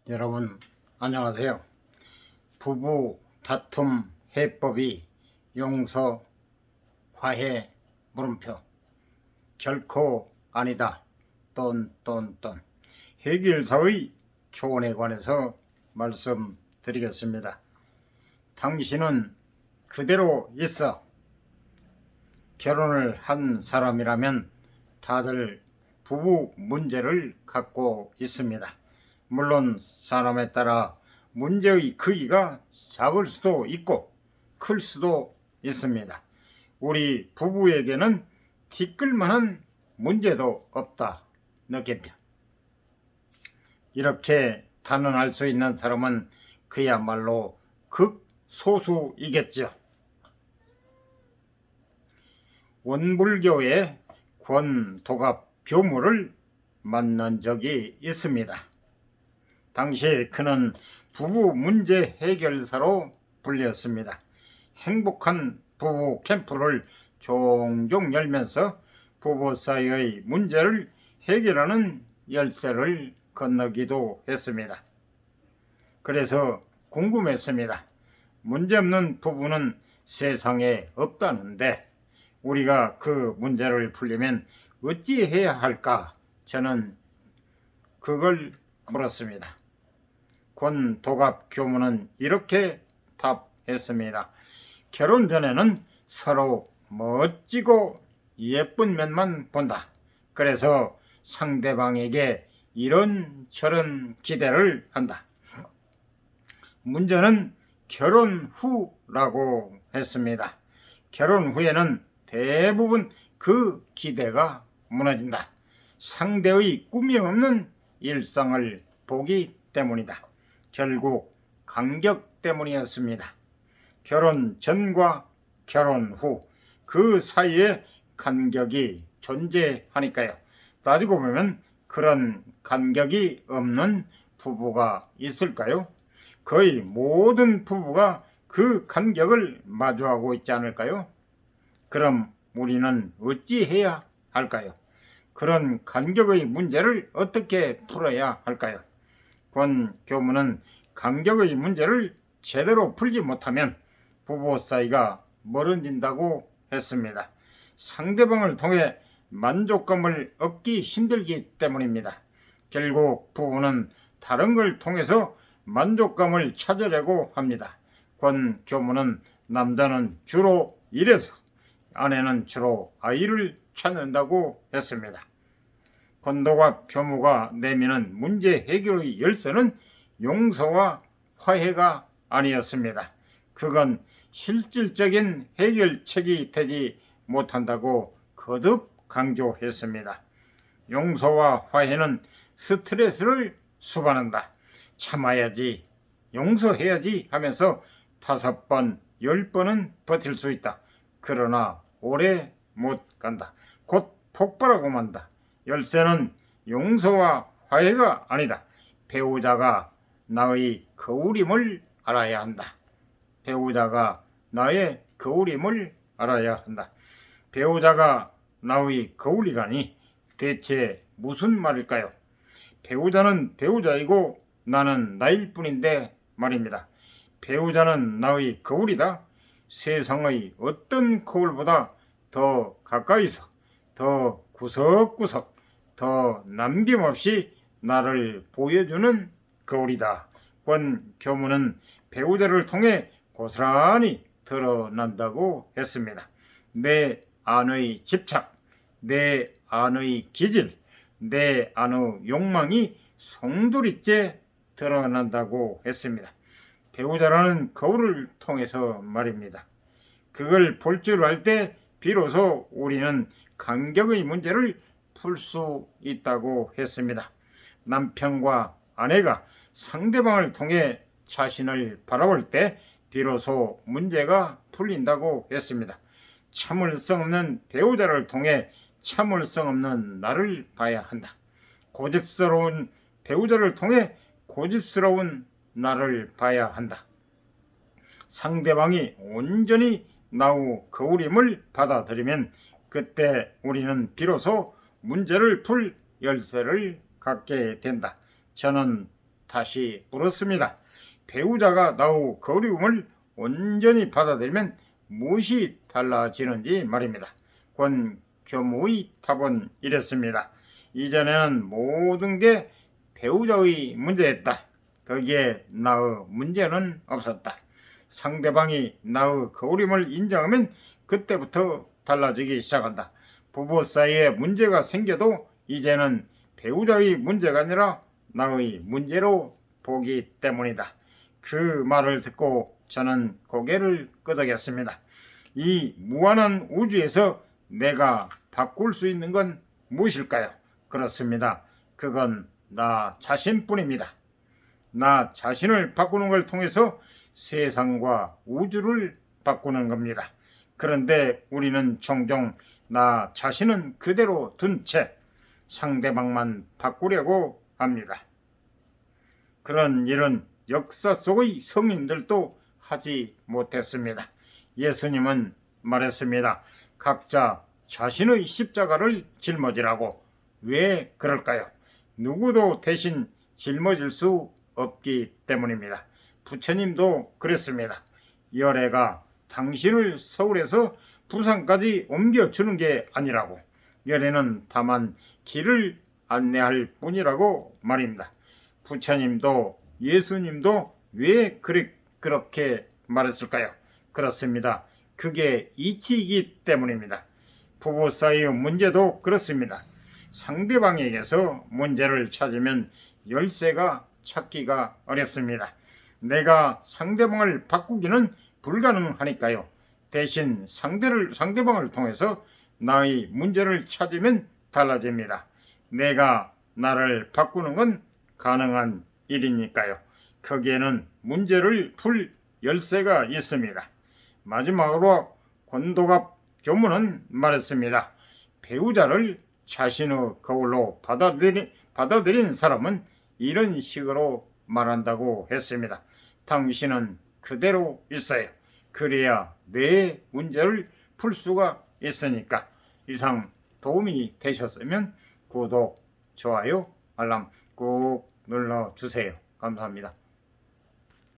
여러분 안녕하세요. 부부 다툼 해법이 용서, 화해, 물음표. 결코 아니다. 똔똔똔. 해결사의 조언에 관해서 말씀드리겠습니다. 당신은 그대로 있어. 결혼을 한 사람이라면 다들 부부 문제를 갖고 있습니다. 물론 사람에 따라 문제의 크기가 작을 수도 있고 클 수도 있습니다. 우리 부부에게는 티끌만한 문제도 없다. 느낌표. 이렇게 단언할 수 있는 사람은 그야말로 극소수이겠죠. 원불교의 권도갑 교무를 만난 적이 있습니다. 당시 그는 부부 문제 해결사로 불렸습니다. 행복한 부부 캠프를 종종 열면서 부부 사이의 문제를 해결하는 열쇠를 건너기도 했습니다. 그래서 궁금했습니다. 문제없는 부부는 세상에 없다는데 우리가 그 문제를 풀려면 어찌해야 할까? 저는 그걸 물었습니다. 권도갑 교무는 이렇게 답했습니다. 결혼 전에는 서로 멋지고 예쁜 면만 본다. 그래서 상대방에게 이런저런 기대를 한다. 문제는 결혼 후라고 했습니다. 결혼 후에는 대부분 그 기대가 무너진다. 상대의 꿈이 없는 일상을 보기 때문이다. 결국 간격 때문이었습니다. 결혼 전과 결혼 후 그 사이에 간격이 존재하니까요. 따지고 보면 그런 간격이 없는 부부가 있을까요? 거의 모든 부부가 그 간격을 마주하고 있지 않을까요? 그럼 우리는 어찌해야 할까요? 그런 간격의 문제를 어떻게 풀어야 할까요? 권 교무는 간격의 문제를 제대로 풀지 못하면 부부 사이가 멀어진다고 했습니다. 상대방을 통해 만족감을 얻기 힘들기 때문입니다. 결국 부부는 다른 걸 통해서 만족감을 찾으려고 합니다. 권 교무는 남자는 주로 일해서 아내는 주로 아이를 찾는다고 했습니다. 권도갑 교무가 내미는 문제 해결의 열쇠는 용서와 화해가 아니었습니다. 그건 실질적인 해결책이 되지 못한다고 거듭 강조했습니다. 용서와 화해는 스트레스를 수반한다. 참아야지, 용서해야지 하면서 5번, 10번은 버틸 수 있다. 그러나 오래 못 간다. 곧 폭발하고 만다. 열쇠는 용서와 화해가 아니다. 배우자가 나의 거울임을 알아야 한다. 배우자가 나의 거울임을 알아야 한다. 배우자가 나의 거울이라니 대체 무슨 말일까요? 배우자는 배우자이고 나는 나일 뿐인데 말입니다. 배우자는 나의 거울이다. 세상의 어떤 거울보다 더 가까이서, 더 구석구석, 더 남김없이 나를 보여주는 거울이다. 권 교무는 배우자를 통해 고스란히 드러난다고 했습니다. 내 안의 집착, 내 안의 기질, 내 안의 욕망이 송두리째 드러난다고 했습니다. 배우자라는 거울을 통해서 말입니다. 그걸 볼 줄 알 때 비로소 우리는 간격의 문제를 풀 수 있다고 했습니다. 남편과 아내가 상대방을 통해 자신을 바라볼 때 비로소 문제가 풀린다고 했습니다. 참을성 없는 배우자를 통해 참을성 없는 나를 봐야 한다. 고집스러운 배우자를 통해 고집스러운 나를 봐야 한다. 상대방이 온전히 나의 거울임을 받아들이면 그때 우리는 비로소 문제를 풀 열쇠를 갖게 된다. 저는 다시 물었습니다. 배우자가 나의 거리움을 온전히 받아들이면 무엇이 달라지는지 말입니다. 권 교무의 답은 이랬습니다. 이전에는 모든 게 배우자의 문제였다. 거기에 나의 문제는 없었다. 상대방이 나의 거울임을 인정하면 그때부터 달라지기 시작한다. 부부 사이에 문제가 생겨도 이제는 배우자의 문제가 아니라 나의 문제로 보기 때문이다. 그 말을 듣고 저는 고개를 끄덕였습니다. 이 무한한 우주에서 내가 바꿀 수 있는 건 무엇일까요? 그렇습니다. 그건 나 자신뿐입니다. 나 자신을 바꾸는 걸 통해서 세상과 우주를 바꾸는 겁니다. 그런데 우리는 종종 나 자신은 그대로 둔 채 상대방만 바꾸려고 합니다. 그런 일은 역사 속의 성인들도 하지 못했습니다. 예수님은 말했습니다. 각자 자신의 십자가를 짊어지라고. 왜 그럴까요? 누구도 대신 짊어질 수 없기 때문입니다. 부처님도 그랬습니다. 열애가 당신을 서울에서 부산까지 옮겨주는 게 아니라고. 열애는 다만 길을 안내할 뿐이라고 말입니다. 부처님도 예수님도 왜 그렇게 말했을까요? 그렇습니다. 그게 이치이기 때문입니다. 부부 사이의 문제도 그렇습니다. 상대방에게서 문제를 찾으면 열쇠가 찾기가 어렵습니다. 내가 상대방을 바꾸기는 불가능하니까요. 대신 상대방을 통해서 나의 문제를 찾으면 달라집니다. 내가 나를 바꾸는 건 가능한 일이니까요. 거기에는 문제를 풀 열쇠가 있습니다. 마지막으로 권도갑 교문은 말했습니다. 배우자를 자신의 거울로 받아들인 사람은 이런 식으로 말한다고 했습니다. 당신은 그대로 있어요. 그래야 내 문제를 풀 수가 있으니까. 이상 도움이 되셨으면 구독, 좋아요, 알람 꼭 눌러주세요. 감사합니다.